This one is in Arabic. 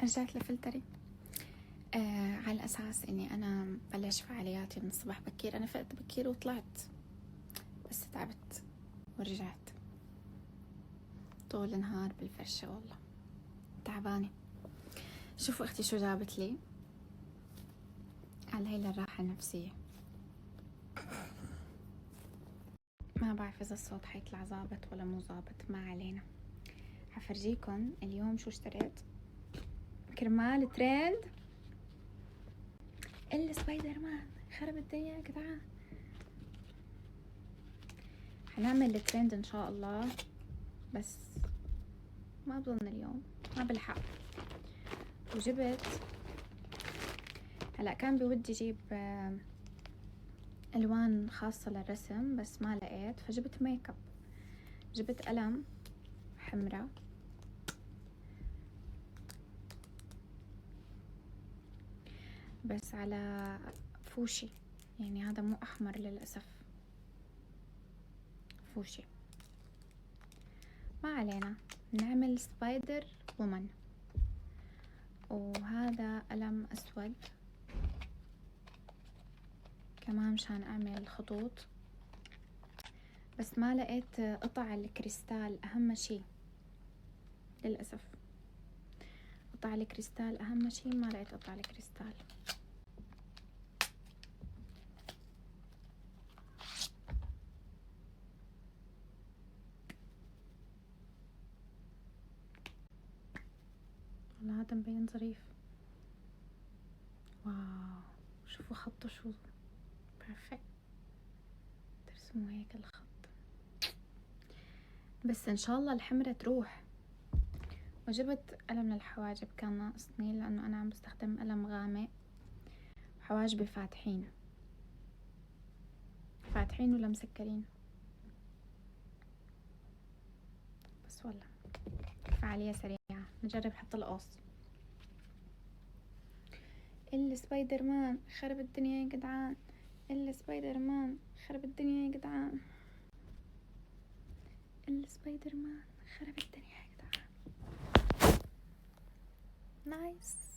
رجعت لفلتري. على أساس إني أنا بلش فعالياتي من الصباح بكير. أنا فقت بكير وطلعت، بس تعبت ورجعت طول النهار بالفرشة. والله تعبانة. شوفوا أختي شو جابت لي على هاي الراحة النفسية. ما بعرف إذا الصوت حيطلع ظابط ولا مو ظابط، ما علينا. حفرجيكم اليوم شو اشتريت كرمال ترند السبايدر مان. خرب الدنيا يا جدعان. حنعمل الترند ان شاء الله، بس ما بظن اليوم، ما بلحق. وجبت هلا كان بودي اجيب الوان خاصة للرسم بس ما لقيت، فجبت ميك اب. جبت قلم حمرة بس على فوشي، يعني هذا مو احمر للأسف، فوشي. ما علينا، نعمل سبايدر وومن. وهذا قلم اسود كمان مشان اعمل خطوط، بس ما لقيت قطع الكريستال. اهم شي للأسف قطع الكريستال، اهم شي ما لقيت قطع الكريستال. والله هذا مبين ظريف. واو، شوفوا خطه شو بيرفكت. ترسموا هيك الخط، بس ان شاء الله الحمرة تروح. وجبت قلم للحواجب، كان ناقصني لانه انا عم بستخدم قلم غامق. حواجبي فاتحين ولا مسكرين، بس والله فعالية سريعة. نجرب حتى القص. السبايدر مان خرب الدنيا يا جدعان. السبايدر مان خرب الدنيا يا جدعان. السبايدر مان خرب الدنيا يا جدعان. نايس.